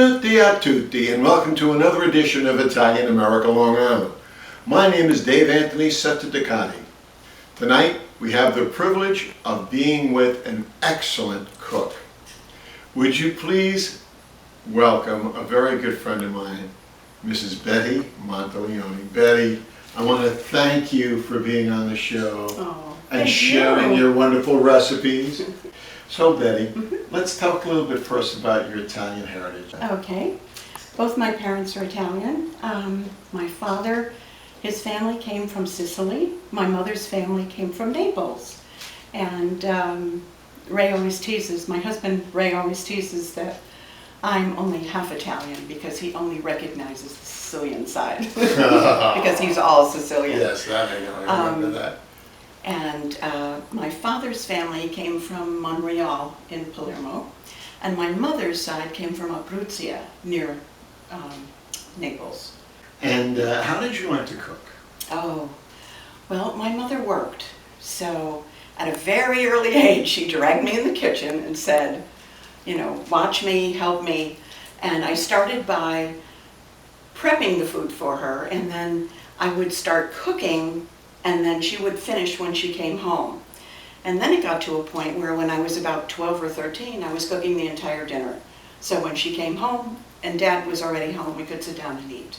Tutti a tutti, and welcome to another edition of Italian America Long Island. My name is Dave Anthony Settedicati. Tonight we have the privilege of being with an excellent cook. Would you please welcome a very good friend of mine, Mrs. Betty Monteleone. Betty, I want to thank you for being on the show and sharing your wonderful recipes. So Betty, let's talk a little bit first about your Italian heritage. Okay. Both my parents are Italian. My father, his family came from Sicily. My mother's family came from Naples. And Ray always teases, my husband Ray always teases that I'm only half Italian because he only recognizes the Sicilian side. Because he's all Sicilian. Yes, that I remember that. And my father's family came from Monreale in Palermo, and my mother's side came from Abruzzo near Naples. And how did you learn to cook? Oh, well, my mother worked, so at a very early age she dragged me in the kitchen and said, you know, watch me, help me, and I started by prepping the food for her, and then I would start cooking, and then she would finish when she came home. And then it got to a point where when I was about 12 or 13, I was cooking the entire dinner. So when she came home and Dad was already home, we could sit down and eat.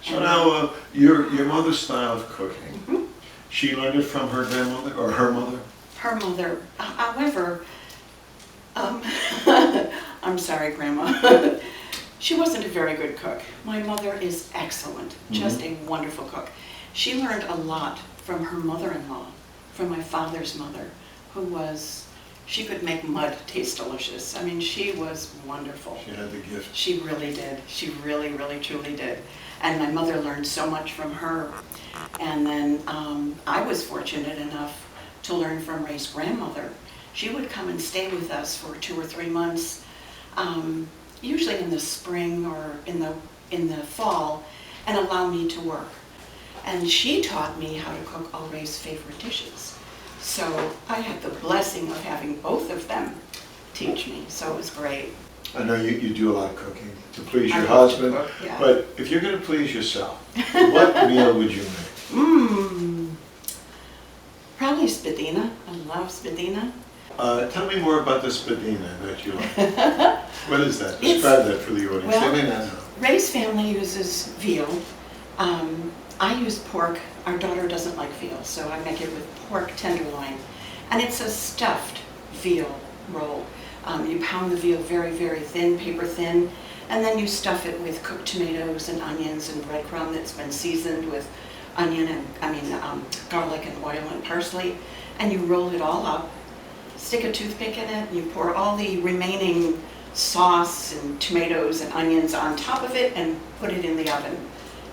So now, your mother's style of cooking, she learned it from her grandmother or her mother? Her mother, however, I'm sorry, Grandma. She wasn't a very good cook. My mother is excellent, just a wonderful cook. She learned a lot from her mother-in-law, from my father's mother, who was, she could make mud taste delicious. I mean, she was wonderful. She had the gift. She really did. She really, really, truly did. And my mother learned so much from her. And then I was fortunate enough to learn from Ray's grandmother. She would come and stay with us for 2 or 3 months, usually in the spring or in the fall, and allow me to work. And she taught me how to cook all Ray's favorite dishes. So I had the blessing of having both of them teach me, so it was great. I know you do a lot of cooking to please your husband, cook, yeah. But if you're going to please yourself, what meal would you make? Probably spadina. I love spadina. Tell me more about the spadina that you like. What is that? Describe that for the audience. Well, they may not know. Ray's family uses veal. I use pork. Our daughter doesn't like veal, so I make it with pork tenderloin. And it's a stuffed veal roll. You pound the veal very, very thin, paper thin, and then you stuff it with cooked tomatoes and onions and breadcrumb that's been seasoned with onion and, garlic and oil and parsley, and you roll it all up, stick a toothpick in it, and you pour all the remaining sauce and tomatoes and onions on top of it and put it in the oven.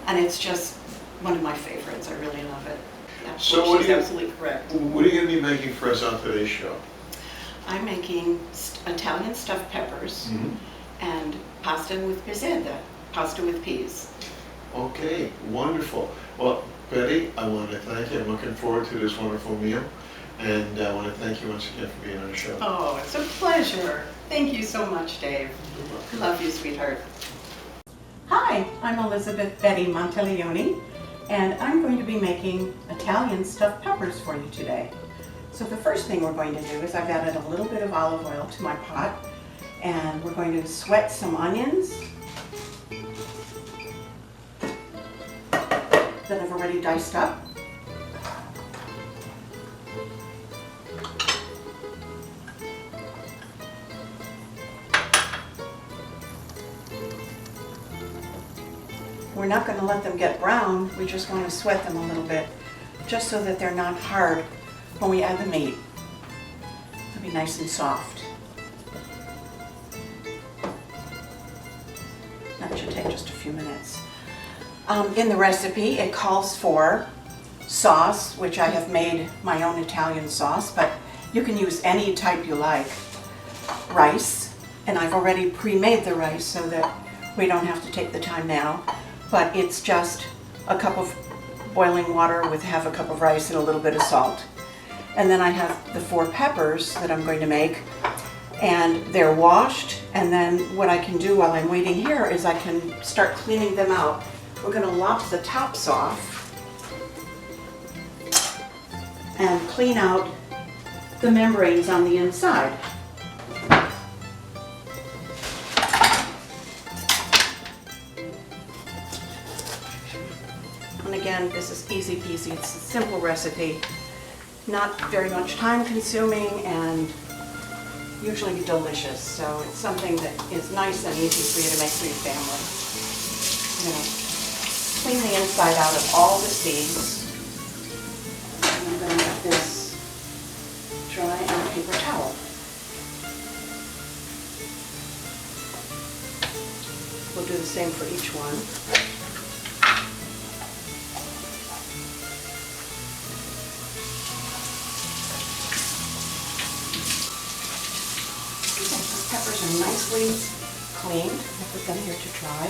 And it's just one of my favorites. I really love it. Yeah, So she's absolutely correct. What are you going to be making for us on today's show? I'm making Italian stuffed peppers and pasta with pizzetta, pasta with peas. Okay, wonderful. Well, Betty, I want to thank you. I'm looking forward to this wonderful meal. And I want to thank you once again for being on the show. Oh, it's a pleasure. Thank you so much, Dave. Love you, sweetheart. Hi, I'm Elizabeth Betty Monteleone, and I'm going to be making Italian stuffed peppers for you today. So the first thing we're going to do is I've added a little bit of olive oil to my pot, and we're going to sweat some onions that I've already diced up. We're not going to let them get brown, we just want to sweat them a little bit, just so that they're not hard when we add the meat. They'll be nice and soft. That should take just a few minutes. In the recipe, it calls for sauce, which I have made my own Italian sauce, but you can use any type you like. Rice, and I've already pre-made the rice so that we don't have to take the time now, but it's just a cup of boiling water with half a cup of rice and a little bit of salt. And then I have the 4 peppers that I'm going to make. and they're washed. And then what I can do while I'm waiting here is I can start cleaning them out. We're going to lop the tops off and clean out the membranes on the inside. And again, this is easy peasy. It's a simple recipe, not very much time consuming, and usually delicious. So it's something that is nice and easy for you to make for your family. You know, clean the inside out of all the seeds. And I'm going to let this dry on a paper towel. We'll do the same for each one. Peppers are nicely cleaned. I put them here to dry.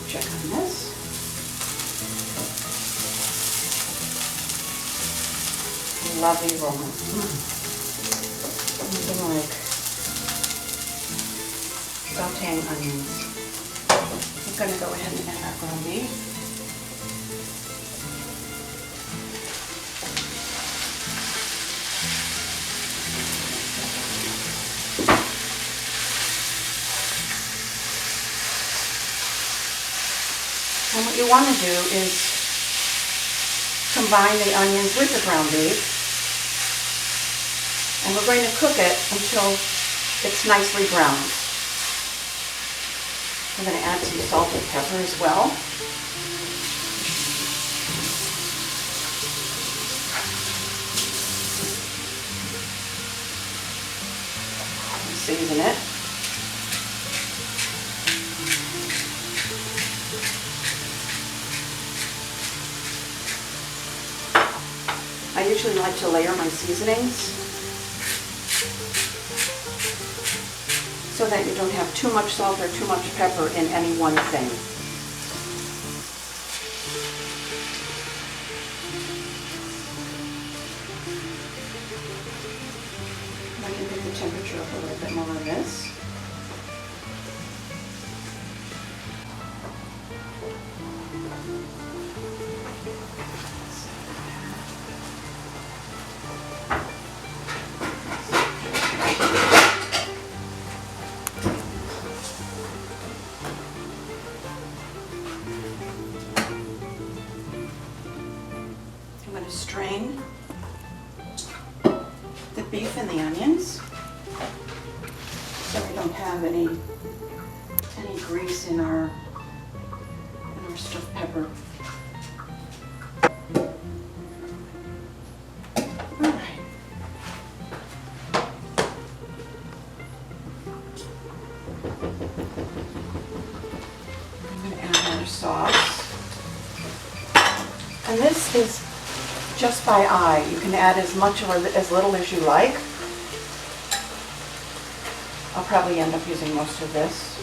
Check on this. Love the aroma. Nothing like sauteing onions. I'm going to go ahead and add our ground beef. And what you want to do is combine the onions with the ground beef, and we're going to cook it until it's nicely browned. I'm going to add some salt and pepper as well. Season it. I usually like to layer my seasonings so that you don't have too much salt or too much pepper in any one thing. I can get the temperature up a little bit more on this. I'm going to strain the beef and the onions so we don't have any grease in our stuffed pepper. All right. I'm going to add our sauce. And this is just by eye. You can add as much or as little as you like. I'll probably end up using most of this.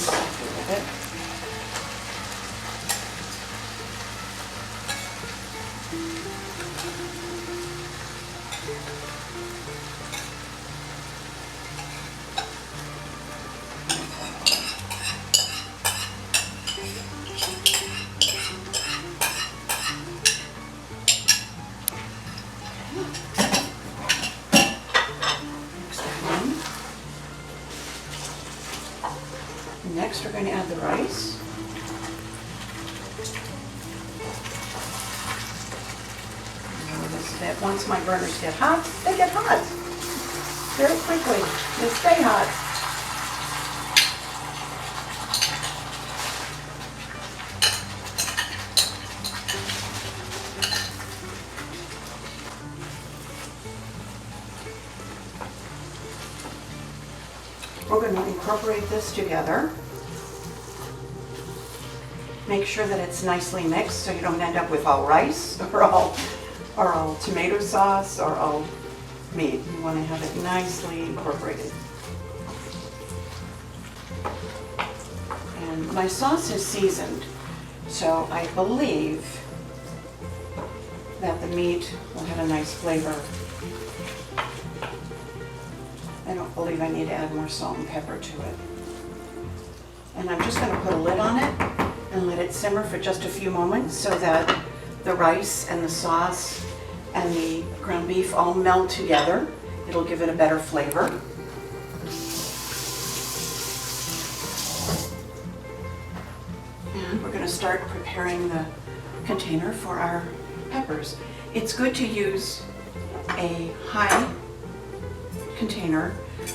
With it. Next, we're going to add the rice. Notice that once my burners get hot, they get hot very quickly. They stay hot. We're going to incorporate this together. Make sure that it's nicely mixed so you don't end up with all rice or all tomato sauce or all meat. You want to have it nicely incorporated. And my sauce is seasoned, so I believe that the meat will have a nice flavor. I don't believe I need to add more salt and pepper to it. And I'm just going to put a lid on it and let it simmer for just a few moments so that the rice and the sauce and the ground beef all meld together. It'll give it a better flavor. And we're going to start preparing the container for our peppers. It's good to use a high container,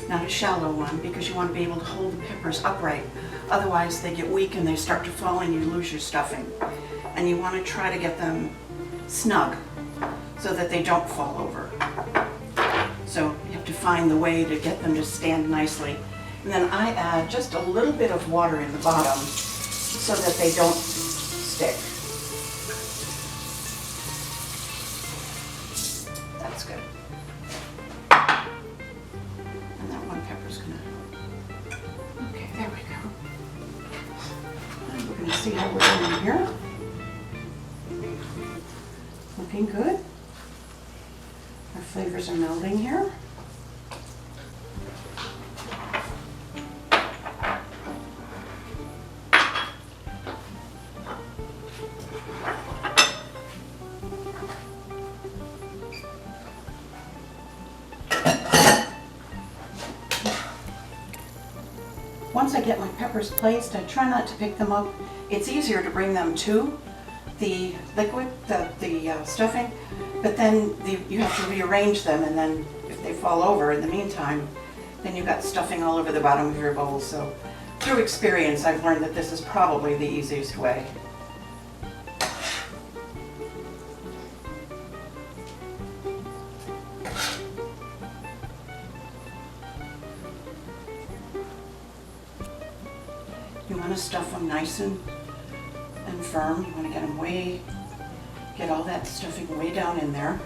not a shallow one, because you want to be able to hold the peppers upright. Otherwise they get weak and they start to fall and you lose your stuffing. And you want to try to get them snug so that they don't fall over. So you have to find the way to get them to stand nicely. And then I add just a little bit of water in the bottom so that they don't stick. That's good. And that one pepper's gonna, okay, there we go. And we're gonna see how we're doing here. Looking good. Our flavors are melding here. Once I get my peppers placed, I try not to pick them up. It's easier to bring them to the liquid, the stuffing, but then you have to rearrange them, and then if they fall over in the meantime, then you've got stuffing all over the bottom of your bowl. So through experience, I've learned that this is probably the easiest way. You want to stuff them nice and firm. You want to get them get all that stuffing way down in there.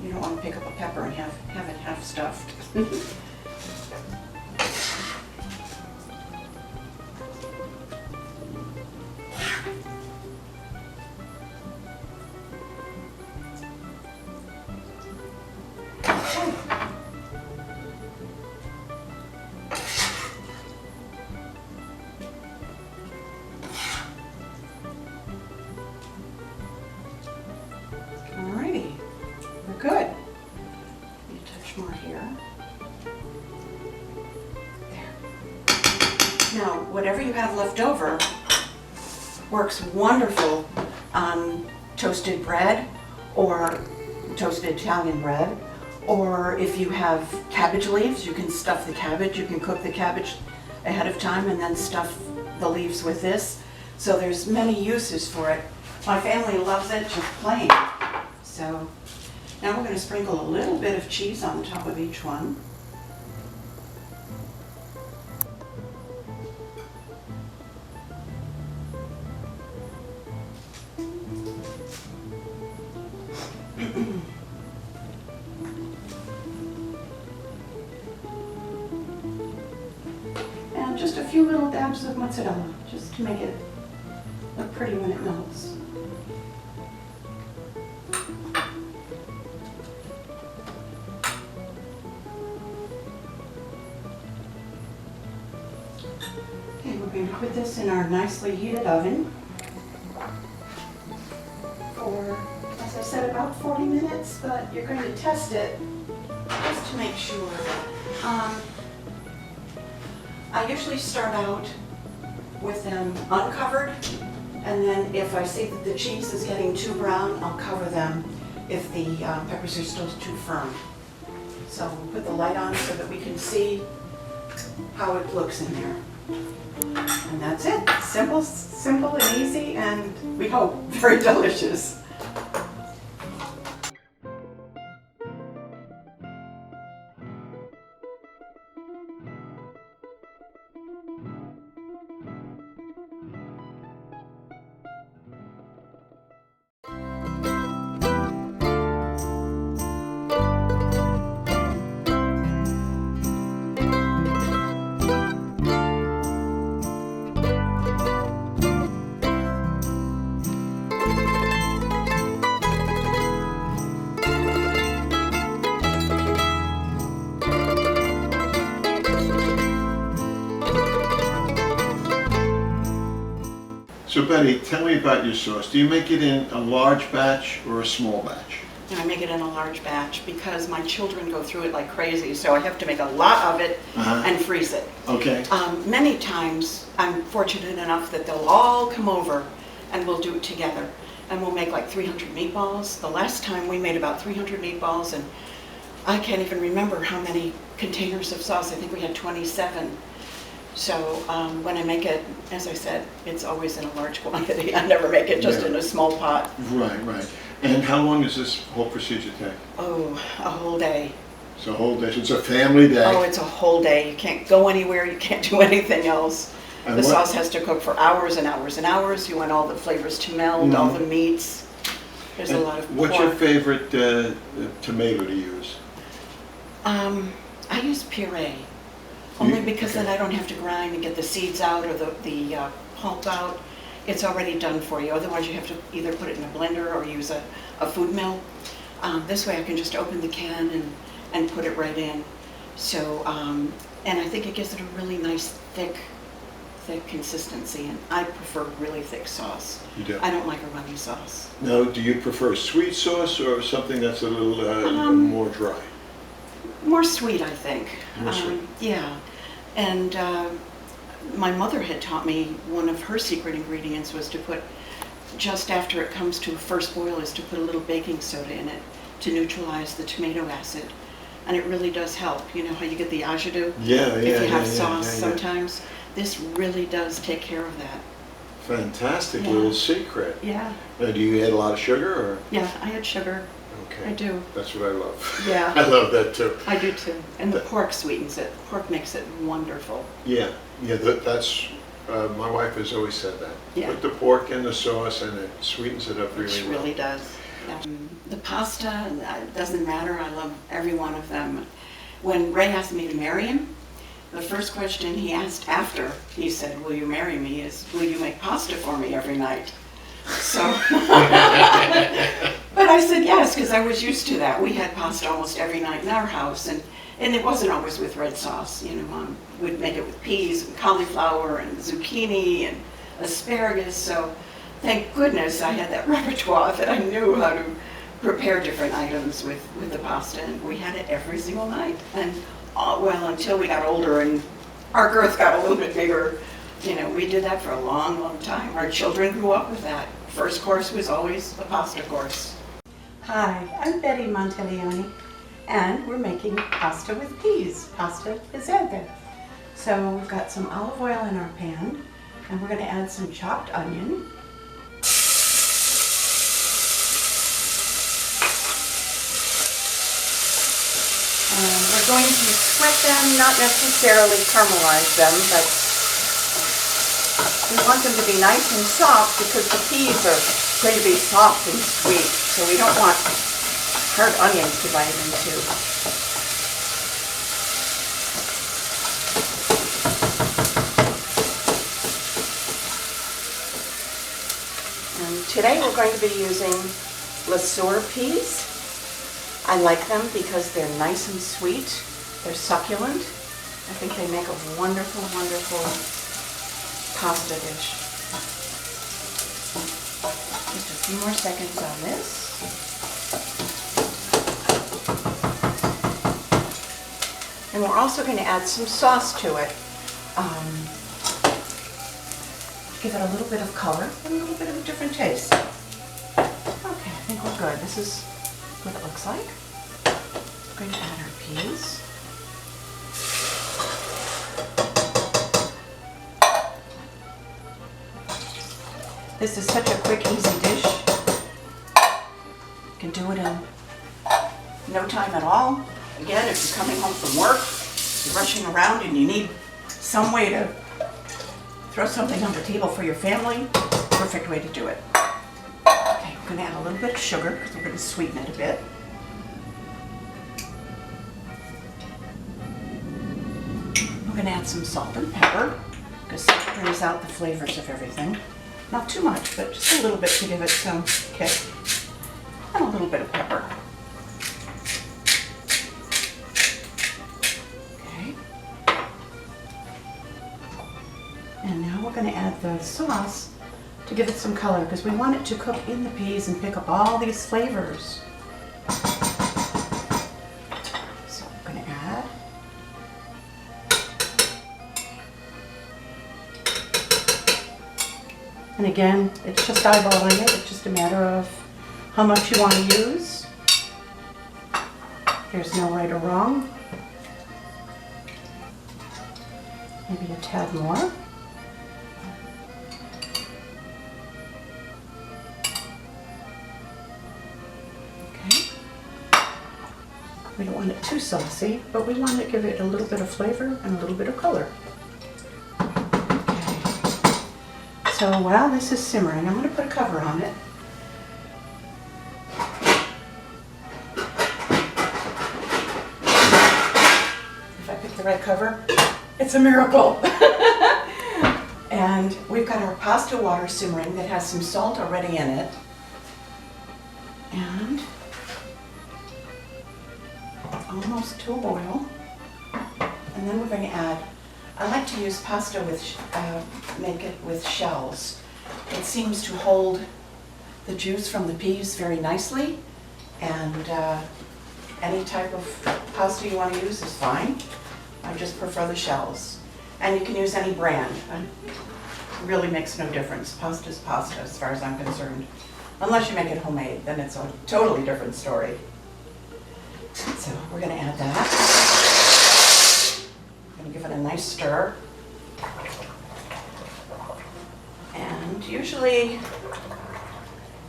You don't want to pick up a pepper and have it half stuffed. Alrighty, we're good. Need a touch more here. There. Now, whatever you have left over works wonderful on toasted bread or toasted Italian bread, or if you have cabbage leaves, you can stuff the cabbage. You can cook the cabbage ahead of time and then stuff the leaves with this. So there's many uses for it. My family loves it just plain. So now we're going to sprinkle a little bit of cheese on top of each one. And just a few little dabs of mozzarella, just to make it look pretty when it melts. Okay, we're going to put this in our nicely heated oven for, as I said, about 40 minutes, but you're going to test it just to make sure. I usually start out with them uncovered, and then if I see that the cheese is getting too brown, I'll cover them if the peppers are still too firm. So we'll put the light on so that we can see how it looks in there. And that's it. Simple, simple and easy, and we hope very delicious. So Betty, tell me about your sauce. Do you make it in a large batch or a small batch? And I make it in a large batch because my children go through it like crazy, so I have to make a lot of it and freeze it. Okay. Many times, I'm fortunate enough that they'll all come over and we'll do it together. And we'll make like 300 meatballs. The last time we made about 300 meatballs, and I can't even remember how many containers of sauce. I think we had 27. So when I make it, as I said, it's always in a large quantity. I never make it just in a small pot. Right, right. And how long does this whole procedure take? Oh, a whole day. It's a whole day. It's a family day. Oh, it's a whole day. You can't go anywhere. You can't do anything else. And The sauce has to cook for hours and hours and hours. You want all the flavors to meld, all the meats. There's a lot of pork. What's your favorite tomato to use? I use puree, only because then I don't have to grind and get the seeds out or the pulp out. It's already done for you. Otherwise, you have to either put it in a blender or use a food mill. This way, I can just open the can and put it right in. So, and I think it gives it a really nice thick consistency, and I prefer really thick sauce. You do? I don't like a runny sauce. Now, do you prefer sweet sauce or something that's a little more dry? More sweet, I think. More sweet. Yeah, and my mother had taught me one of her secret ingredients was to put, just after it comes to a first boil, is to put a little baking soda in it to neutralize the tomato acid. And it really does help. You know how you get the agedou? Yeah. If you have sauce sometimes. This really does take care of that. Fantastic little secret. Yeah. Now, do you add a lot of sugar or? Yeah, I add sugar. Okay. I do. That's what I love. Yeah. I love that too. I do too. And the pork sweetens it. Pork makes it wonderful. Yeah. That's, my wife has always said that. Yeah. Put the pork in the sauce and it sweetens it up really It well. really does. Yeah. The pasta, it doesn't matter. I love every one of them. When Ray asked me to marry him, the first question he asked after he said, "Will you marry me?" is, "Will you make pasta for me every night?" So, but I said yes, because I was used to that. We had pasta almost every night in our house, and it wasn't always with red sauce. You know, Mom would make it with peas and cauliflower and zucchini and asparagus. So, thank goodness I had that repertoire that I knew how to prepare different items with the pasta, and we had it every single night. And well, until we got older and our girth got a little bit bigger, you know, we did that for a long, long time. Our children grew up with that. First course was always the pasta course. Hi, I'm Betty Monteleone, and we're making pasta with peas, pasta pizzata. So we've got some olive oil in our pan, and we're going to add some chopped onion. And we're going to sweat them, not necessarily caramelize them, but we want them to be nice and soft because the peas are going to be soft and sweet, so we don't want hard onions to bite into. And today we're going to be using Lesueur peas. I like them because they're nice and sweet. They're succulent. I think they make a wonderful, wonderful pasta dish. Just a few more seconds on this. And we're also going to add some sauce to it. Give it a little bit of color and a little bit of a different taste. Okay, I think we're good. This is what it looks like. We're going to add our peas. This is such a quick, easy dish. You can do it in no time at all. Again, if you're coming home from work, you're rushing around and you need some way to throw something on the table for your family, perfect way to do it. Okay, we're going to add a little bit of sugar because we're going to sweeten it a bit. We're going to add some salt and pepper because salt brings out the flavors of everything. Not too much, but just a little bit to give it some kick. And a little bit of pepper. Okay. And now we're going to add the sauce to give it some color because we want it to cook in the peas and pick up all these flavors. So I'm going to add and again, it's just eyeballing it. It's just a matter of how much you want to use. There's no right or wrong. Maybe a tad more. Okay. We don't want it too saucy, but we want to give it a little bit of flavor and a little bit of color. Okay. So while this is simmering, I'm going to put a cover on it. If I pick the right cover, it's a miracle. And we've got our pasta water simmering that has some salt already in it. And almost to a boil. And then we're going to add, I like to use pasta with, make it with shells. It seems to hold the juice from the peas very nicely. And any type of pasta you want to use is fine. I just prefer the shells. And you can use any brand. It really makes no difference. Pasta is pasta as far as I'm concerned. Unless you make it homemade, then it's a totally different story. So we're going to add that. I'm going to give it a nice stir. And usually,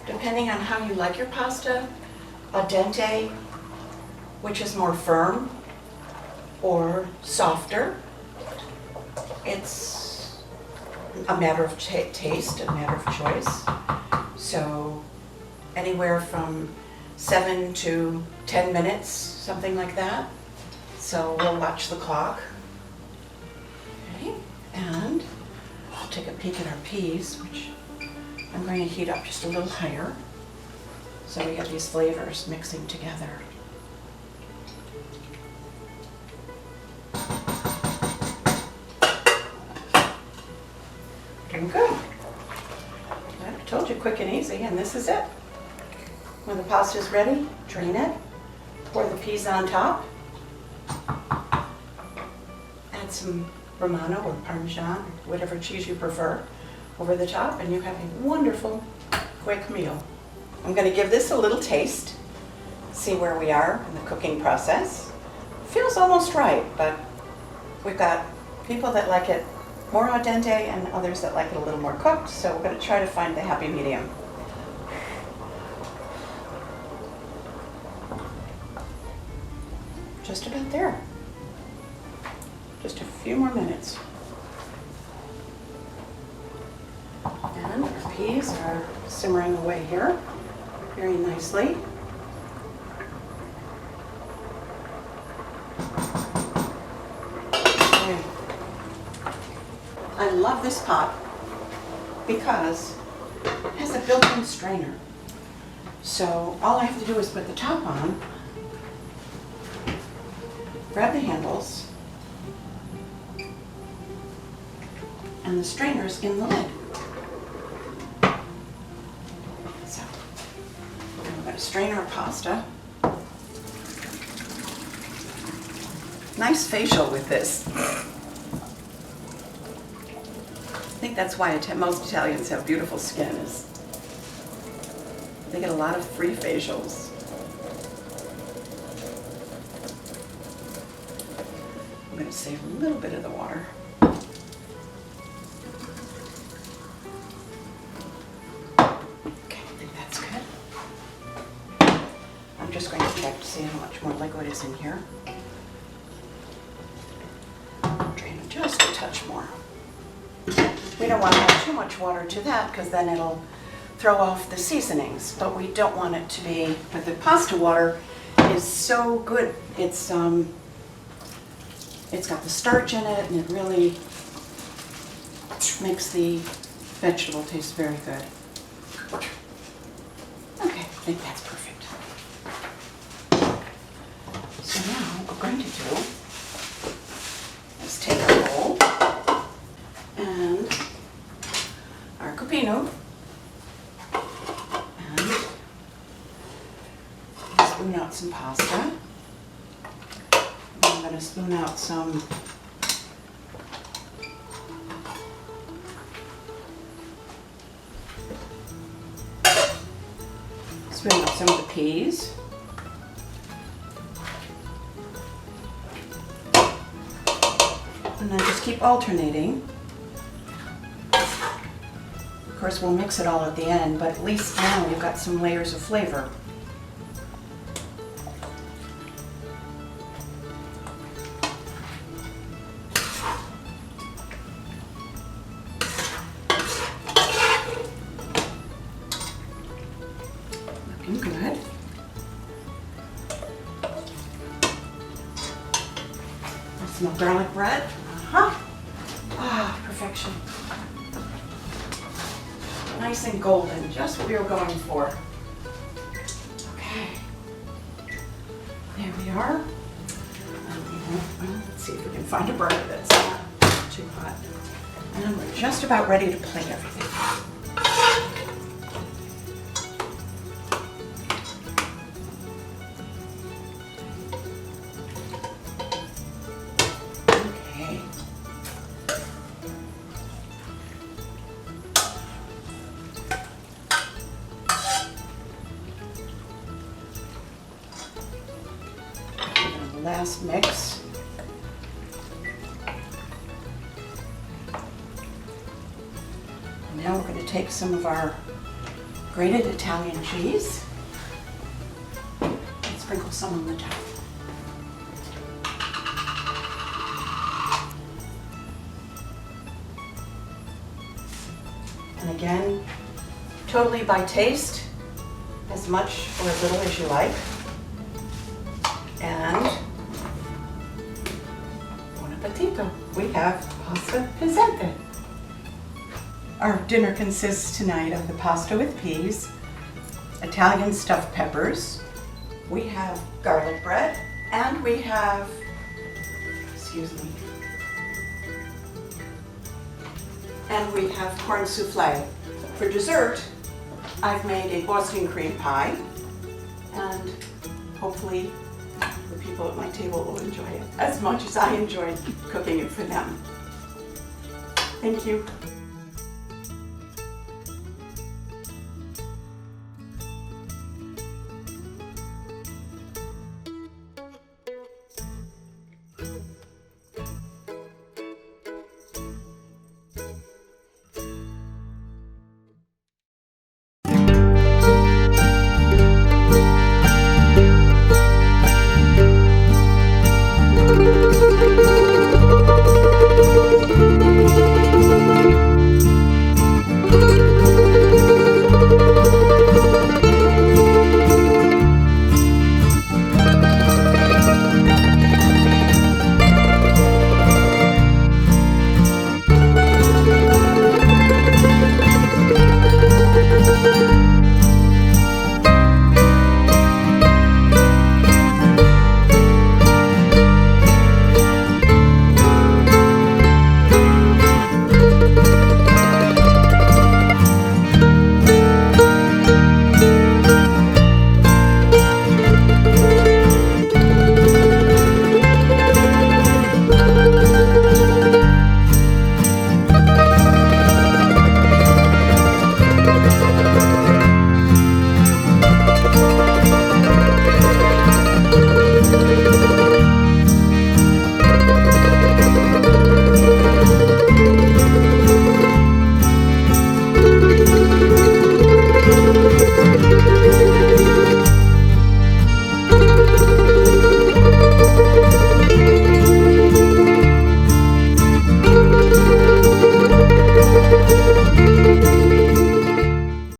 depending on how you like your pasta, al dente, which is more firm, or softer. It's a matter of taste, a matter of choice. So anywhere from 7 to 10 minutes, something like that. So we'll watch the clock. Okay, and I'll take a peek at our peas, which I'm going to heat up just a little higher. So we get these flavors mixing together. Doing good. I told you, quick and easy, and this is it. When the pasta is ready, drain it, pour the peas on top, add some Romano or Parmesan, or whatever cheese you prefer, over the top, and you have a wonderful, quick meal. I'm going to give this a little taste, see where we are in the cooking process. Feels almost right, but we've got people that like it more al dente and others that like it a little more cooked, so we're going to try to find the happy medium. Just about there. Just a few more minutes. And our peas are simmering away here very nicely. Okay. I love this pot because it has a built-in strainer. So all I have to do is put the top on, grab the handles, and the strainer's in the lid. So we're going to strain our pasta. Nice facial with this. I think that's why most Italians have beautiful skin, is they get a lot of free facials. I'm going to save a little bit of the water. Okay, I think that's good. I'm just going to check to see how much more liquid is in here. Drain it just a touch more. We don't want to add too much water to that because then it'll throw off the seasonings, but we don't want it to be, but the pasta water is so good. It's got the starch in it, and it really makes the vegetable taste very good. Okay, I think that's perfect. So now what we're going to do is take our bowl and our cupino, spoon out some pasta. I'm going to spoon out some some of the peas. And then just keep alternating. Of course, we'll mix it all at the end, but at least now we've got some layers of flavor. Looking good. Some garlic bread. Ah, perfection. Nice and golden, just what we were going for. Okay. There we are. Let's see if we can find a burner that's not too hot. And we're just about ready to plate everything. Last mix. Now we're going to take some of our grated Italian cheese and sprinkle some on the top. And again, totally by taste, as much or as little as you like. And we have pasta pezzente. Our dinner consists tonight of the pasta with peas, Italian stuffed peppers, we have garlic bread, and we have, and we have corn souffle. For dessert, I've made a Boston cream pie, and hopefully the people at my table will enjoy it as much as I enjoyed cooking it for them. Thank you.